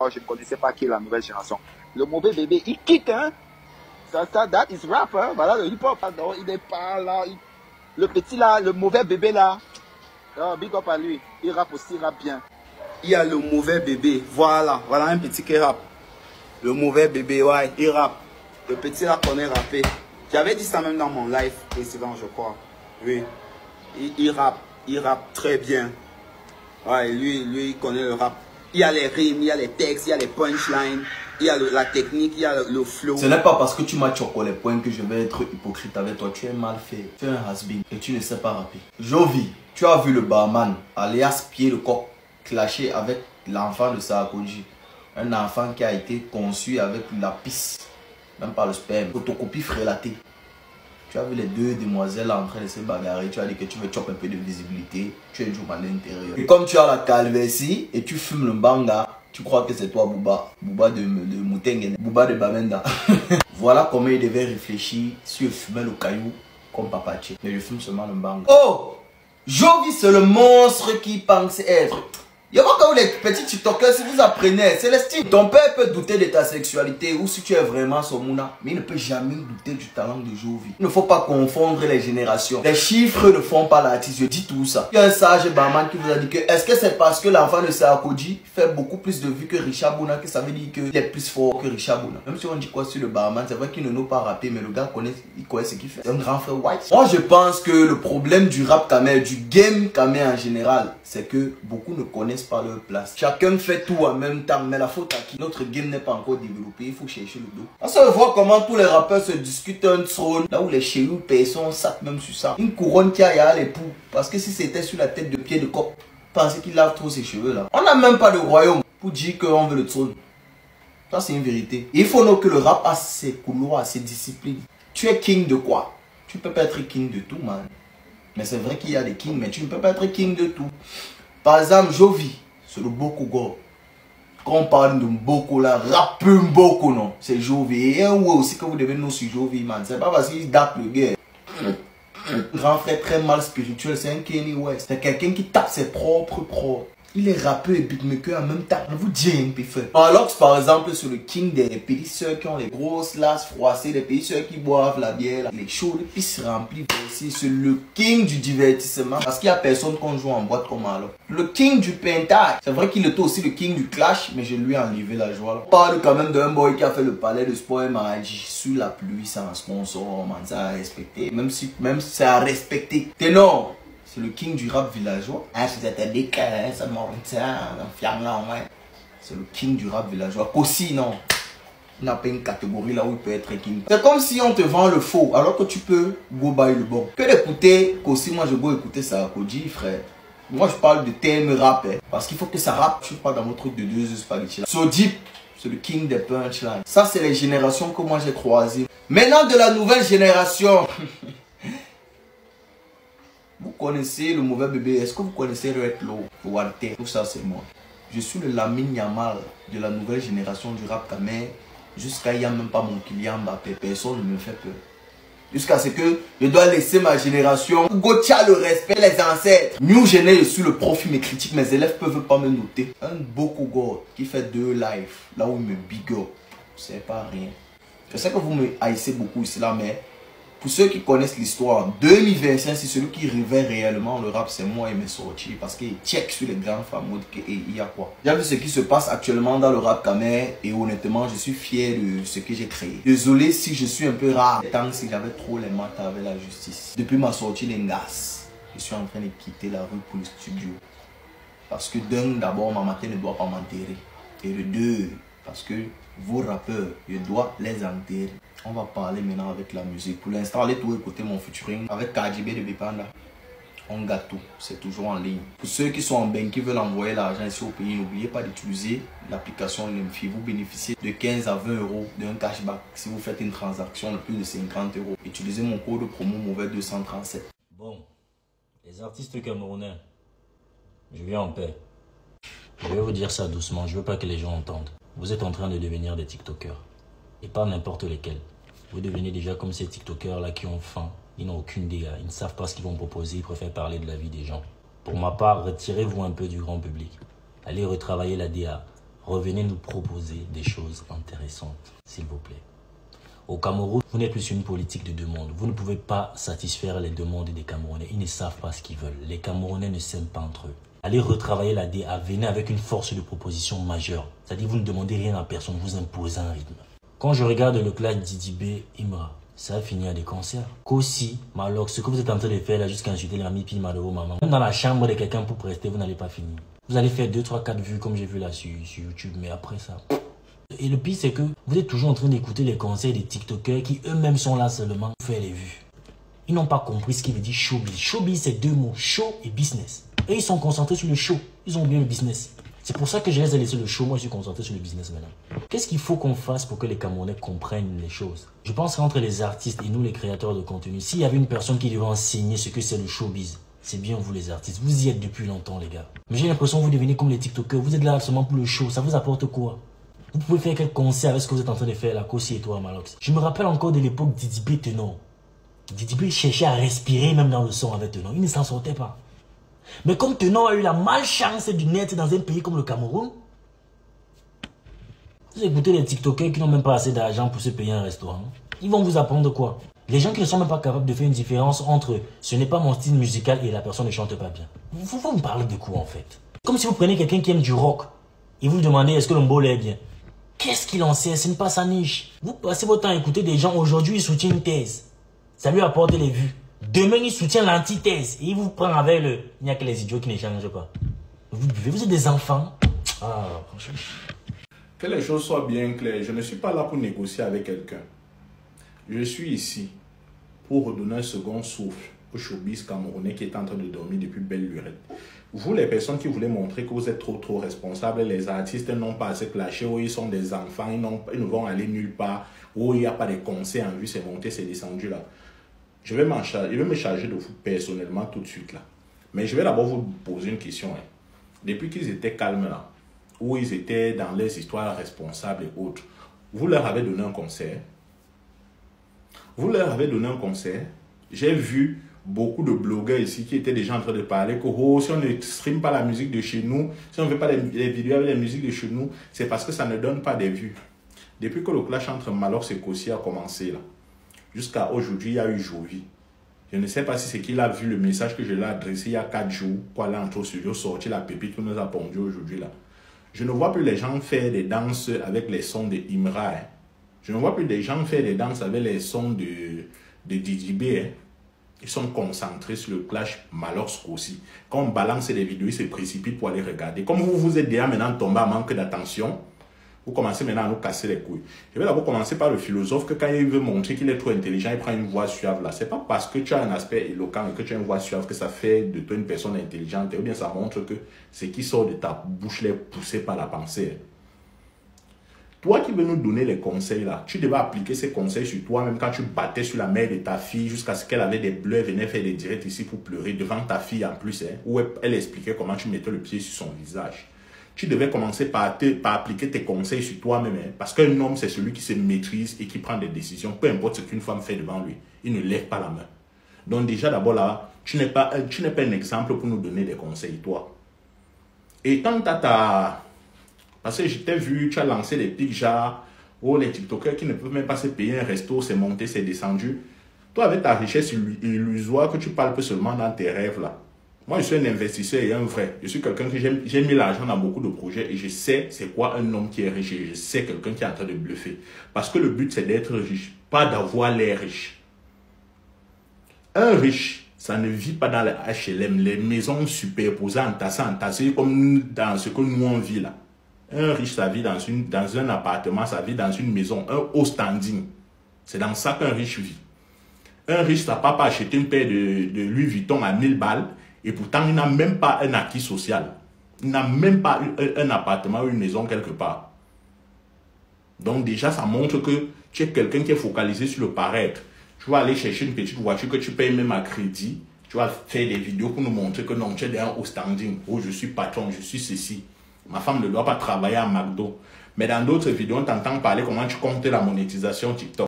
je ne connaissais pas qui est la nouvelle génération. Le mauvais bébé, il quitte, hein. Ça, that is rap, hein. Voilà, le hip-hop, non, il n'est pas là. Le petit là, le mauvais bébé là. Oh, big up à lui. Il rappe aussi, il rappe bien. Il y a le mauvais bébé. Voilà, voilà un petit qui rappe. Le mauvais bébé, ouais, il rappe. Le petit là connaît rapper. J'avais dit ça même dans mon live précédent, je crois. Oui. Il rappe très bien. Ouais, lui, il connaît le rap. Il y a les rimes, il y a les textes, il y a les punchlines, il y a la technique, il y a le flow. Ce n'est pas parce que tu m'as choqué les points que je vais être hypocrite avec toi. Tu es mal fait. Tu es un has-been et tu ne sais pas rapper. Jovi, tu as vu le barman, alias Pied le Coq, clasher avec l'enfant de Sarkozy. Un enfant qui a été conçu avec la pisse, même pas le sperme. Photocopie frélatée. Tu as vu les deux demoiselles en train de se bagarrer. Tu as dit que tu veux choper un peu de visibilité. Tu es du mal à l'intérieur. Et comme tu as la calvétie et tu fumes le banga, tu crois que c'est toi Bouba. Bouba de Moutengue. Bouba de Bamenda. Voilà comment il devait réfléchir si je fumais le caillou comme Papache. Mais je fume seulement le banga. Oh! Jovi, c'est le monstre qui pense être. Il y a quand les petits TikTokers, si vous apprenez, c'est l'estime. Ton père peut douter de ta sexualité ou si tu es vraiment son mouna, mais il ne peut jamais douter du talent de Jovi. Il ne faut pas confondre les générations. Les chiffres ne font pas l'artiste, je dis tout ça. Il y a un sage barman qui vous a dit que est-ce que c'est parce que l'enfant de Sarkozy fait beaucoup plus de vues que Richard Bouna que ça veut dire qu'il est plus fort que Richard Bouna. Même si on dit quoi sur le barman, c'est vrai qu'il ne nous pas rapper, mais le gars connaît ce qu'il fait. C'est un grand frère white. Moi je pense que le problème du rap camé, du game camé en général, c'est que beaucoup ne connaissent pas leur place. Chacun fait tout en même temps, mais la faute à qui? Notre game n'est pas encore développé, il faut chercher le dos. On se voit comment tous les rappeurs se discutent un trône, là où les chelous personnes sac même sur ça. Une couronne qui a l'époux, parce que si c'était sur la tête de Pied de Coq, pensez qu'il lave trop ses cheveux là. On n'a même pas de royaume pour dire qu'on veut le trône. Ça c'est une vérité. Il faut que le rap a ses couloirs, ses disciplines. Tu es king de quoi? Tu peux pas être king de tout, man. Mais c'est vrai qu'il y a des kings, mais tu ne peux pas être king de tout. Par exemple, Jovi, c'est le Bokugo. Quand on parle de Mboko là, rap Mboko non, c'est Jovi. Et un ouais aussi que vous devez nous sur Jovi, man. C'est pas parce qu'il date le gars. Grand frère très mal spirituel, c'est un Kanye West. C'est quelqu'un qui tape ses propres prods. Il est rappeur et beatmaker en même temps. On vous dit un peu fait. Alors que par exemple, sur le king des petites sœurs qui ont les grosses lasses froissées, les petites sœurs qui boivent la bière, les shows, les pistes remplies aussi. C'est le king du divertissement. Parce qu'il n'y a personne qu'on joue en boîte comme alors. Le king du peintage. C'est vrai qu'il était aussi le king du clash, mais je lui ai enlevé la joie. On parle quand même d'un boy qui a fait le palais de sport et magie sous la pluie sans sponsor. Man, ça a respecté. Même si ça a respecté. T'es non. C'est le king du rap villageois. Ah, c'était des cas, ça m'a c'est le king du rap villageois. Kossi, non. Il n'a pas une catégorie là où il peut être king. C'est comme si on te vend le faux alors que tu peux go buy le bon. Que d'écouter Kossi, moi je go écouter Sarkozy, frère. Moi je parle de thème rap. Hein, parce qu'il faut que ça rappe. Je suis pas dans mon truc de 2 heures spaghetti là. So Deep, c'est le king des punchlines. Ça, c'est les générations que moi j'ai croisées. Maintenant, de la nouvelle génération. Vous connaissez le mauvais bébé? Est-ce que vous connaissez Red Low, Walter? Tout ça, c'est moi. Je suis le Lamine Yamal de la nouvelle génération du rap camé. Jusqu'à il n'y a même pas mon client Mbappé. Personne ne me fait peur. Jusqu'à ce que je dois laisser ma génération. Gauthier le respect, les ancêtres. New Géné, je suis le prof, il me critique. Mes élèves ne peuvent pas me noter. Un Boko God qui fait 2 lives, là où il me big up. C'est pas rien. Je sais que vous me haïssez beaucoup ici là, mais pour ceux qui connaissent l'histoire, 2025, c'est celui qui révèle réellement le rap, c'est moi et mes sorties. Parce qu'il check sur les grands fameux et il y a quoi. J'ai vu ce qui se passe actuellement dans le rap camé et honnêtement, je suis fier de ce que j'ai créé. Désolé si je suis un peu rare, tant si j'avais trop les maths avec la justice. Depuis ma sortie d'Engas, je suis en train de quitter la rue pour le studio. Parce que d'un, d'abord, ma matin ne doit pas m'enterrer. Et de deux, parce que vos rappeurs, je dois les enterrer. On va parler maintenant avec la musique. Pour l'instant, allez tout écouter mon featuring avec KGB de Bipanda. On gâte tout, c'est toujours en ligne. Pour ceux qui sont en banque, qui veulent envoyer l'argent ici au pays, n'oubliez pas d'utiliser l'application Lemfi. Vous bénéficiez de 15 à 20 euros d'un cashback si vous faites une transaction de plus de 50 euros. Utilisez mon code promo mauvais 237. Bon, les artistes camerounais, je viens en paix. Je vais vous dire ça doucement, je veux pas que les gens entendent. Vous êtes en train de devenir des TikTokers. Et pas n'importe lesquels. Vous devenez déjà comme ces TikTokers là qui ont faim. Ils n'ont aucune idée. Ils ne savent pas ce qu'ils vont proposer. Ils préfèrent parler de la vie des gens. Pour ma part, retirez-vous un peu du grand public. Allez retravailler la DA. revenez nous proposer des choses intéressantes, s'il vous plaît. Au Cameroun, vous n'êtes plus sur une politique de demande. Vous ne pouvez pas satisfaire les demandes des Camerounais. Ils ne savent pas ce qu'ils veulent. Les Camerounais ne s'aiment pas entre eux. Allez retravailler la DA, venez avec une force de proposition majeure. C'est-à-dire vous ne demandez rien à personne, vous imposez un rythme. Quand je regarde le clash Didibé, Imra, ça a fini à des concerts. Kossi, Malox, ce que vous êtes en train de faire là jusqu'à insulter l'ami Pima de vos mamans. Même dans la chambre de quelqu'un pour prester, vous n'allez pas finir. Vous allez faire 2, 3, 4 vues comme j'ai vu là sur YouTube, mais après ça... Et le pire, c'est que vous êtes toujours en train d'écouter les conseils des TikTokers qui eux-mêmes sont là seulement pour faire les vues. Ils n'ont pas compris ce qui veut dire showbiz. Showbiz, c'est 2 mots, show et business. Et ils sont concentrés sur le show. Ils ont oublié le business. C'est pour ça que je les ai laissés le show. Moi, je suis concentré sur le business maintenant. Qu'est-ce qu'il faut qu'on fasse pour que les Camerounais comprennent les choses? Je pense qu'entre les artistes et nous, les créateurs de contenu, s'il y avait une personne qui devait enseigner ce que c'est le showbiz, c'est bien vous les artistes. Vous y êtes depuis longtemps, les gars. Mais j'ai l'impression que vous devenez comme les TikTokers. Vous êtes là seulement pour le show. Ça vous apporte quoi? Vous pouvez faire quelques conseils avec ce que vous êtes en train de faire, la Kossi et toi, Malox. Je me rappelle encore de l'époque Didibé Tenon. Didibé cherchait à respirer même dans le son avec Tenon. Il ne s'en sortait pas. Mais comme Tenon a eu la malchance du net dans un pays comme le Cameroun, vous écoutez les TikTokers qui n'ont même pas assez d'argent pour se payer un restaurant. Ils vont vous apprendre quoi? Les gens qui ne sont même pas capables de faire une différence entre ce n'est pas mon style musical et la personne ne chante pas bien. Vous me parlez de quoi en fait? Comme si vous prenez quelqu'un qui aime du rock et vous lui demandez est-ce que le mbolo est bien. Qu'est-ce qu'il en sait? Ce n'est pas sa niche. Vous passez votre temps à écouter des gens. Aujourd'hui, ils soutiennent une thèse. Ça lui apporte les vues. Demain, il soutient l'antithèse. Et il vous prend avec le... Il n'y a que les idiots qui ne changent pas. Vous êtes des enfants. Ah, franchement. Que les choses soient bien claires. Je ne suis pas là pour négocier avec quelqu'un. Je suis ici pour redonner un second souffle au showbiz camerounais qui est en train de dormir depuis belle lurette. Vous, les personnes qui voulaient montrer que vous êtes trop responsables, les artistes n'ont pas assez clashé, où ils sont des enfants, ils ne vont aller nulle part, où il n'y a pas de conseils en vue, c'est monté, c'est descendu là. Je vais me charger de vous personnellement tout de suite là. Mais je vais d'abord vous poser une question. Hein. Depuis qu'ils étaient calmes là, où ils étaient dans les histoires responsables et autres, vous leur avez donné un conseil. Vous leur avez donné un conseil. J'ai vu beaucoup de blogueurs ici qui étaient déjà en train de parler que oh, si on ne stream pas la musique de chez nous, si on ne fait pas les vidéos avec la musique de chez nous, c'est parce que ça ne donne pas des vues. Depuis que le clash entre Malox et Kossi a commencé là, jusqu'à aujourd'hui, il y a eu Jovi. Je ne sais pas si c'est qu'il a vu le message que je l'ai adressé il y a 4 jours, quoi là entre au studio, sorti la pépite que nous a pondu aujourd'hui là. Je ne vois plus les gens faire des danses avec les sons de Imra. Hein. Je ne vois plus des gens faire des danses avec les sons de Didibé. Hein. Ils sont concentrés sur le clash Malox-Kossi. Quand on balance des vidéos, ils se précipitent pour aller regarder. Comme vous êtes déjà maintenant tombé à manque d'attention, vous commencez maintenant à nous casser les couilles. Je vais d'abord commencer par le philosophe que quand il veut montrer qu'il est trop intelligent, il prend une voix suave là. C'est pas parce que tu as un aspect éloquent et que tu as une voix suave que ça fait de toi une personne intelligente. Ou bien ça montre que ce qui sort de ta bouche est poussé par la pensée. Toi qui veux nous donner les conseils là, tu devais appliquer ces conseils sur toi-même quand tu battais sur la mère de ta fille jusqu'à ce qu'elle avait des bleus, venait faire des directs ici pour pleurer devant ta fille en plus, hein, où elle expliquait comment tu mettais le pied sur son visage. Tu devais commencer par appliquer tes conseils sur toi-même, hein, parce qu'un homme c'est celui qui se maîtrise et qui prend des décisions, peu importe ce qu'une femme fait devant lui, il ne lève pas la main. Donc déjà d'abord là, tu n'es pas un exemple pour nous donner des conseils, toi. Et tant à ta... Parce que je t'ai vu, tu as lancé des pics genre, oh les TikTokers qui ne peuvent même pas se payer un resto, c'est monté, c'est descendu. Toi avec ta richesse illusoire que tu parles peu seulement dans tes rêves là. Moi je suis un investisseur et un vrai. Je suis quelqu'un qui j'ai mis l'argent dans beaucoup de projets et je sais c'est quoi un homme qui est riche et je sais quelqu'un qui est en train de bluffer. Parce que le but c'est d'être riche, pas d'avoir l'air riche. Un riche, ça ne vit pas dans les HLM, les maisons superposées, entassées comme dans ce que nous on vit là. Un riche, ça vit dans un appartement, ça vit dans une maison, un haut standing. C'est dans ça qu'un riche vit. Un riche, ça ne peut pas acheter une paire de Louis Vuitton à 1000 balles et pourtant il n'a même pas un acquis social. Il n'a même pas un appartement ou une maison quelque part. Donc déjà, ça montre que tu es quelqu'un qui est focalisé sur le paraître. Tu vas aller chercher une petite voiture que tu payes même à crédit. Tu vas faire des vidéos pour nous montrer que non, tu es un haut standing. Oh, je suis patron, je suis ceci. Ma femme ne doit pas travailler à McDo. Mais dans d'autres vidéos, on t'entend parler comment tu comptes la monétisation TikTok.